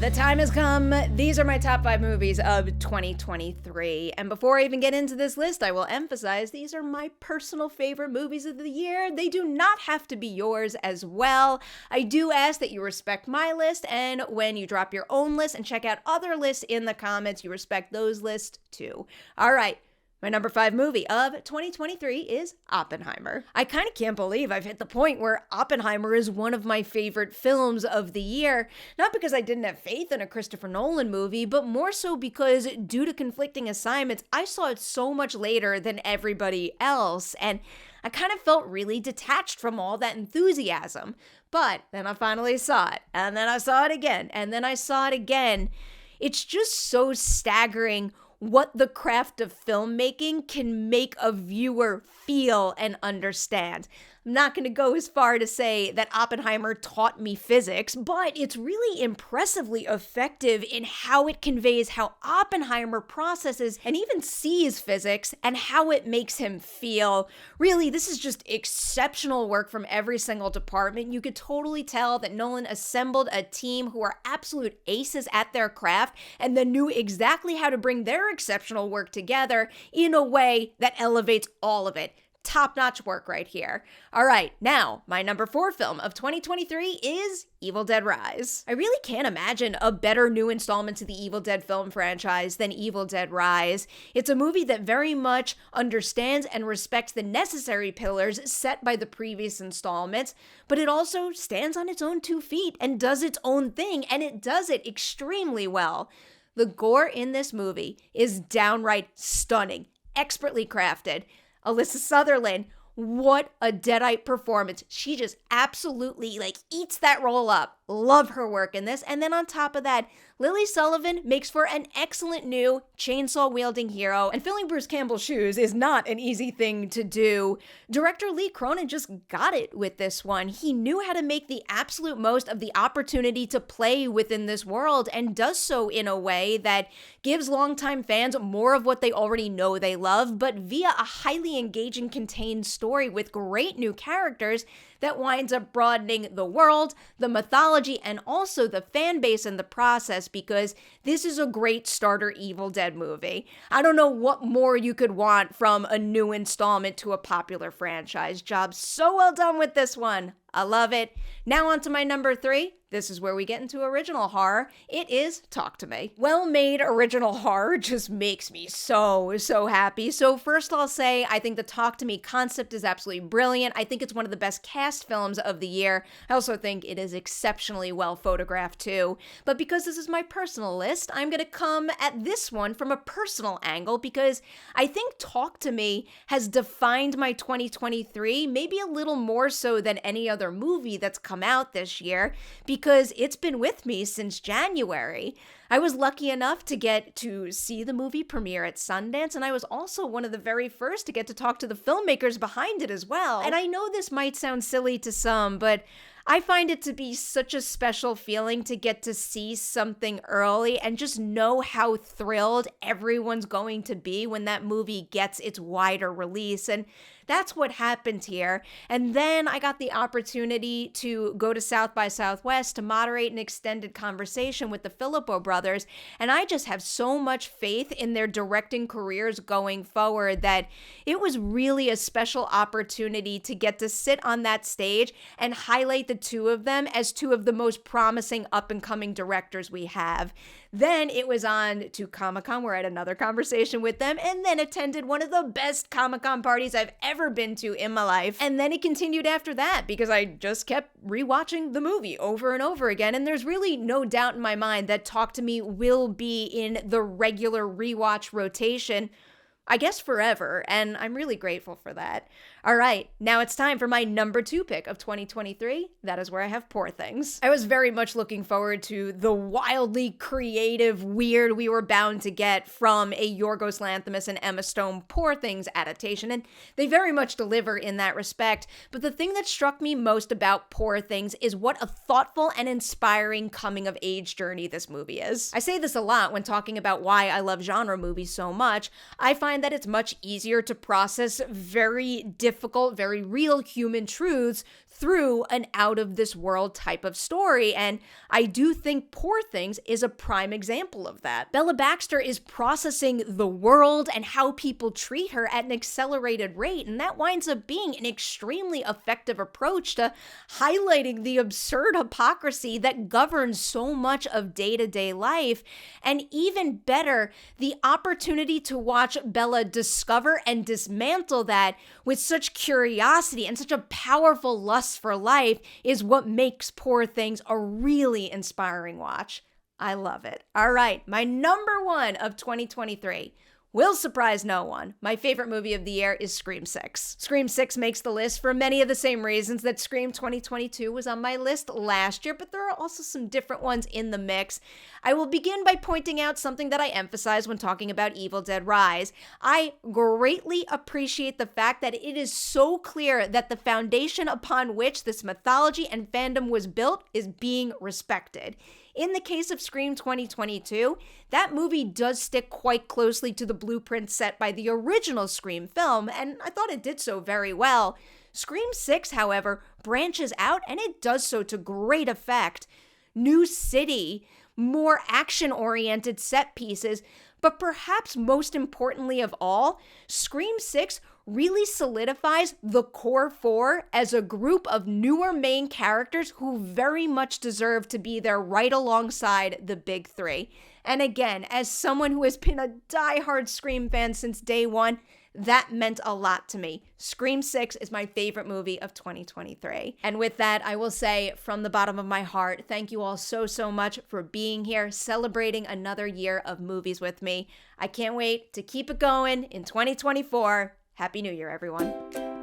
The time has come. These are my top 5 movies of 2023. And before I even get into this list, I will emphasize these are my personal favorite movies of the year. They do not have to be yours as well. I do ask that you respect my list, and when you drop your own list and check out other lists in the comments, you respect those lists too. All right. My number 5 movie of 2023 is Oppenheimer. I kind of can't believe I've hit the point where Oppenheimer is one of my favorite films of the year. Not because I didn't have faith in a Christopher Nolan movie, but more so because due to conflicting assignments, I saw it so much later than everybody else. And I kind of felt really detached from all that enthusiasm. But then I finally saw it. And then I saw it again. And then I saw it again. It's just so staggering what the craft of filmmaking can make a viewer feel and understand. I'm not going to go as far to say that Oppenheimer taught me physics, but it's really impressively effective in how it conveys how Oppenheimer processes and even sees physics and how it makes him feel. Really, this is just exceptional work from every single department. You could totally tell that Nolan assembled a team who are absolute aces at their craft and then knew exactly how to bring their exceptional work together in a way that elevates all of it. Top-notch work right here. All right, now, my number 4 film of 2023 is Evil Dead Rise. I really can't imagine a better new installment to the Evil Dead film franchise than Evil Dead Rise. It's a movie that very much understands and respects the necessary pillars set by the previous installments, but it also stands on its own 2 feet and does its own thing, and it does it extremely well. The gore in this movie is downright stunning, expertly crafted. Alyssa Sutherland, what a Deadite performance. She just absolutely eats that role up. Love her work in this. And then on top of that, Lily Sullivan makes for an excellent new chainsaw-wielding hero, and filling Bruce Campbell's shoes is not an easy thing to do. Director Lee Cronin just got it with this one. He knew how to make the absolute most of the opportunity to play within this world, and does so in a way that gives longtime fans more of what they already know they love, but via a highly engaging, contained story with great new characters that winds up broadening the world, the mythology, and also the fan base in the process, because this is a great starter Evil Dead movie. I don't know what more you could want from a new installment to a popular franchise. Job so well done with this one. I love it. Now on to my number 3. This is where we get into original horror. It is Talk to Me. Well-made original horror just makes me so happy. So first I'll say, I think the Talk to Me concept is absolutely brilliant. I think it's one of the best cast films of the year. I also think it is exceptionally well photographed too. But because this is my personal list, I'm going to come at this one from a personal angle, because I think Talk to Me has defined my 2023, maybe a little more so than any other movie that's come out this year, because it's been with me since January. I was lucky enough to get to see the movie premiere at Sundance, and I was also one of the very first to get to talk to the filmmakers behind it as well. And I know this might sound silly to some, but I find it to be such a special feeling to get to see something early and just know how thrilled everyone's going to be when that movie gets its wider release. And that's what happened here. And then I got the opportunity to go to South by Southwest to moderate an extended conversation with the Filippo brothers. And I just have so much faith in their directing careers going forward that it was really a special opportunity to get to sit on that stage and highlight the 2 of them as 2 of the most promising up-and-coming directors we have. Then it was on to ComicCon, where I had another conversation with them, and then attended one of the best ComicCon parties I've ever been to in my life. And then it continued after that, because I just kept rewatching the movie over and over again. And there's really no doubt in my mind that Talk to Me will be in the regular rewatch rotation, I guess forever, and I'm really grateful for that. All right, now it's time for my number 2 pick of 2023. That is where I have Poor Things. I was very much looking forward to the wildly creative, weird we were bound to get from a Yorgos Lanthimos and Emma Stone Poor Things adaptation, and they very much deliver in that respect. But the thing that struck me most about Poor Things is what a thoughtful and inspiring coming-of-age journey this movie is. I say this a lot when talking about why I love genre movies so much. I find that it's much easier to process very difficult, very real human truths through an out-of-this-world type of story, and I do think Poor Things is a prime example of that. Bella Baxter is processing the world and how people treat her at an accelerated rate, and that winds up being an extremely effective approach to highlighting the absurd hypocrisy that governs so much of day-to-day life, and even better, the opportunity to watch Bella discover and dismantle that with such curiosity and such a powerful lust for life is what makes Poor Things a really inspiring watch. I love it. All right, my number one of 2023 will surprise no one. My favorite movie of the year is Scream 6. Scream 6 makes the list for many of the same reasons that Scream 2022 was on my list last year, but there are also some different ones in the mix. I will begin by pointing out something that I emphasize when talking about Evil Dead Rise. I greatly appreciate the fact that it is so clear that the foundation upon which this mythology and fandom was built is being respected. In the case of Scream 2022, that movie does stick quite closely to the blueprint set by the original Scream film, and I thought it did so very well. Scream 6, however, branches out, and it does so to great effect. New city, more action-oriented set pieces, but perhaps most importantly of all, Scream 6 really solidifies the core four as a group of newer main characters who very much deserve to be there right alongside the big three. And again, as someone who has been a diehard Scream fan since day one, that meant a lot to me. Scream 6 is my favorite movie of 2023. And with that, I will say from the bottom of my heart, thank you all so much for being here, celebrating another year of movies with me. I can't wait to keep it going in 2024. Happy New Year, everyone.